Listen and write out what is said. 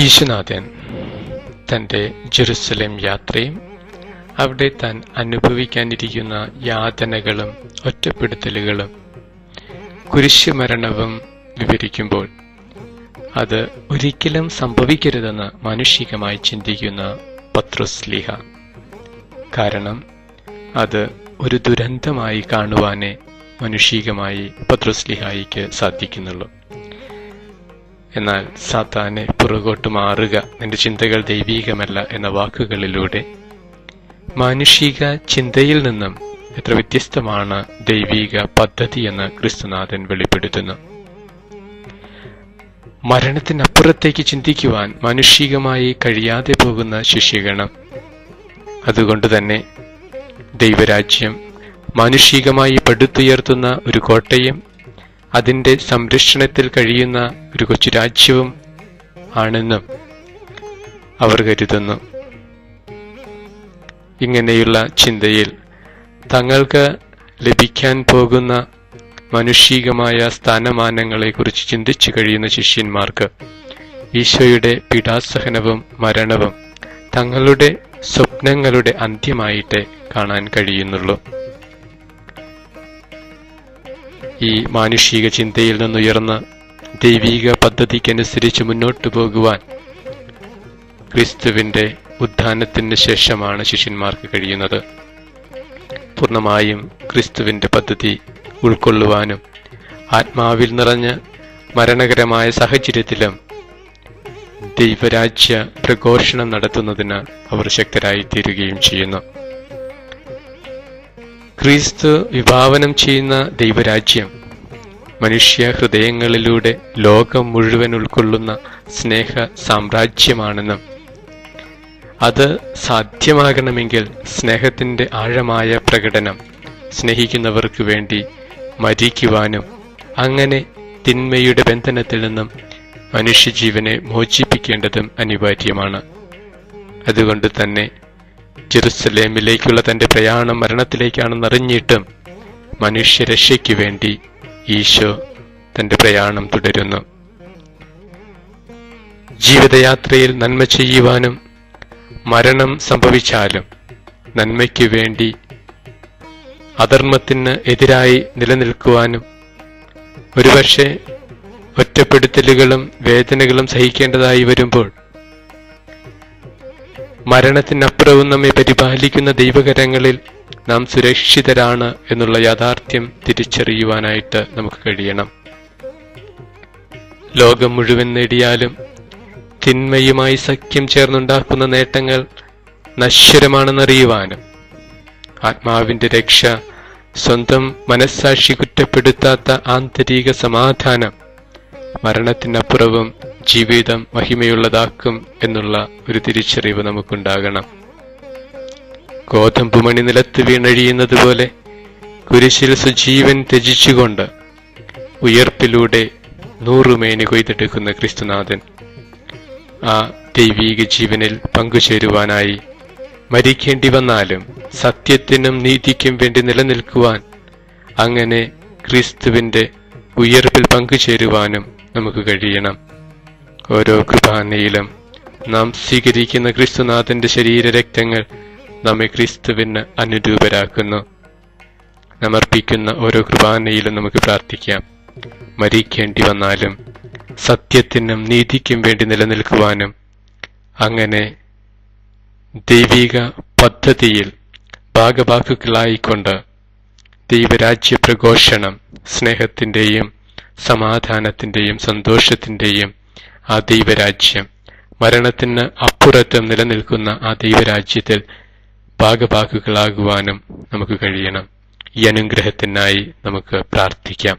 ഈശുനാഥൻ തൻ്റെ ജെറുസലേം യാത്രയും അവിടെ താൻ അനുഭവിക്കാനിരിക്കുന്ന യാതനകളും ഒറ്റപ്പെടുത്തലുകളും കുരിശുമരണവും വിവരിക്കുമ്പോൾ അത് ഒരിക്കലും സംഭവിക്കരുതെന്ന് മാനുഷികമായി ചിന്തിക്കുന്ന പത്രോസ്ലീഹ. കാരണം അത് ഒരു ദുരന്തമായി കാണുവാനേ മാനുഷികമായി പത്രോസ്ലീഹായിക്ക് സാധിക്കുന്നുള്ളൂ. എന്നാൽ സാത്താനെ പുറകോട്ട് മാറുക, നിന്റെ ചിന്തകൾ ദൈവീകമല്ല എന്ന വാക്കുകളിലൂടെ മാനുഷിക ചിന്തയിൽ നിന്നും എത്ര വ്യത്യസ്തമാണ് ദൈവീക പദ്ധതി എന്ന് ക്രിസ്തുനാഥൻ വെളിപ്പെടുത്തുന്നു. മരണത്തിനപ്പുറത്തേക്ക് ചിന്തിക്കുവാൻ മാനുഷികമായി കഴിയാതെ പോകുന്ന ശിഷ്യഗണം, അതുകൊണ്ട് തന്നെ ദൈവരാജ്യം മാനുഷികമായി പടുത്തുയർത്തുന്ന ഒരു കോട്ടയും അതിൻ്റെ സംരക്ഷണത്തിൽ കഴിയുന്ന ഒരു കൊച്ചു രാജ്യവും ആണെന്നും അവർ കരുതുന്നു. ഇങ്ങനെയുള്ള ചിന്തയിൽ തങ്ങൾക്ക് ലഭിക്കാൻ പോകുന്ന മാനുഷികമായ സ്ഥാനമാനങ്ങളെക്കുറിച്ച് ചിന്തിച്ചു കഴിയുന്ന ശിഷ്യന്മാർക്ക് ഈശോയുടെ പീഡാസഹനവും മരണവും തങ്ങളുടെ സ്വപ്നങ്ങളുടെ അന്ത്യമായിട്ടേ കാണാൻ കഴിയുന്നുള്ളൂ. ഈ മാനുഷിക ചിന്തയിൽ നിന്നുയർന്ന ദൈവീക പദ്ധതിക്കനുസരിച്ച് മുന്നോട്ടു പോകുവാൻ ക്രിസ്തുവിന്റെ ഉത്ഥാനത്തിന് ശേഷമാണ് ശിഷ്യന്മാർക്ക് കഴിയുന്നത്. പൂർണ്ണമായും ക്രിസ്തുവിന്റെ പദ്ധതി ഉൾക്കൊള്ളുവാനും ആത്മാവിൽ നിറഞ്ഞ മരണകരമായ സാഹചര്യത്തിലും ദൈവരാജ്യ പ്രഘോഷണം നടത്തുന്നതിന് അവർ ശക്തരായി തീരുകയും ചെയ്യുന്നു. ക്രിസ്തു വിഭാവനം ചെയ്യുന്ന ദൈവരാജ്യം മനുഷ്യ ഹൃദയങ്ങളിലൂടെ ലോകം മുഴുവൻ ഉൾക്കൊള്ളുന്ന സ്നേഹ സാമ്രാജ്യമാണെന്നും അത് സാധ്യമാകണമെങ്കിൽ സ്നേഹത്തിന്റെ ആഴമായ പ്രകടനം സ്നേഹിക്കുന്നവർക്ക് വേണ്ടി മരിക്കുവാനും അങ്ങനെ തിന്മയുടെ ബന്ധനത്തിൽ നിന്നും മനുഷ്യജീവനെ മോചിപ്പിക്കേണ്ടതും അനിവാര്യമാണ്. അതുകൊണ്ട് തന്നെ ജെറുസലേമിലേക്കുള്ള തന്റെ പ്രയാണം മരണത്തിലേക്കാണെന്നറിഞ്ഞിട്ടും മനുഷ്യരക്ഷയ്ക്ക് വേണ്ടി ഈശോ തന്റെ പ്രയാണം തുടരുന്നു. ജീവിതയാത്രയിൽ നന്മ ചെയ്യുവാനും മരണം സംഭവിച്ചാലും നന്മയ്ക്ക് വേണ്ടി അധർമ്മത്തിന് എതിരായി നിലനിൽക്കുവാനും ഒരുപക്ഷെ ഒറ്റപ്പെടുത്തലുകളും വേദനകളും സഹിക്കേണ്ടതായി വരുമ്പോൾ മരണത്തിനപ്പുറവും നമ്മെ പരിപാലിക്കുന്ന ദൈവകരങ്ങളിൽ നാം സുരക്ഷിതരാണ് എന്നുള്ള യാഥാർത്ഥ്യം തിരിച്ചറിയുവാനായിട്ട് നമുക്ക് കഴിയണം. ലോകം മുഴുവൻ നേടിയാലും തിന്മയുമായി സഖ്യം ചേർന്നുണ്ടാക്കുന്ന നേട്ടങ്ങൾ നശ്വരമാണെന്നറിയുവാനും ആത്മാവിന്റെ രക്ഷ സ്വന്തം മനസ്സാക്ഷി കുറ്റപ്പെടുത്താത്ത ആന്തരിക സമാധാനം മരണത്തിനപ്പുറവും ജീവിതം മഹിമയുള്ളതാക്കും എന്നുള്ള ഒരു തിരിച്ചറിവ് നമുക്കുണ്ടാകണം. ഗോതമ്പുമണി നിലത്ത് വീണഴിയുന്നത് പോലെ കുരിശിൽ സുജീവൻ ത്യജിച്ചുകൊണ്ട് ഉയർപ്പിലൂടെ 100 മേനി കൊയ്തെടുക്കുന്ന ക്രിസ്തുനാഥൻ ആ ദൈവീക ജീവനിൽ പങ്കുചേരുവാനായി മരിക്കേണ്ടി വന്നാലും സത്യത്തിനും നീതിക്കും വേണ്ടി നിലനിൽക്കുവാൻ, അങ്ങനെ ക്രിസ്തുവിന്റെ ഉയർപ്പിൽ പങ്കുചേരുവാനും നമുക്ക് കഴിയണം. ഓരോ കുർബാനയിലും നാം സ്വീകരിക്കുന്ന ക്രിസ്തുനാഥന്റെ ശരീരരക്തങ്ങൾ നമ്മെ ക്രിസ്തുവിന് അനുരൂപരാക്കുന്നു. നാം അർപ്പിക്കുന്ന ഓരോ കുർബാനയിലും നമുക്ക് പ്രാർത്ഥിക്കാം, മരിക്കേണ്ടി വന്നാലും സത്യത്തിനും നീതിക്കും വേണ്ടി നിലനിൽക്കുവാനും അങ്ങനെ ദൈവിക പദ്ധതിയിൽ ഭാഗഭാക്കുകളായിക്കൊണ്ട് ദൈവരാജ്യ പ്രഘോഷണം, സ്നേഹത്തിന്റെയും സമാധാനത്തിന്റെയും സന്തോഷത്തിന്റെയും ആ ദൈവരാജ്യം, മരണത്തിന് അപ്പുറത്തും നിലനിൽക്കുന്ന ആ ദൈവരാജ്യത്തിൽ ഭാഗഭാക്കുകളാകുവാനും നമുക്ക് കഴിയണം. ഈ അനുഗ്രഹത്തിനായി നമുക്ക് പ്രാർത്ഥിക്കാം.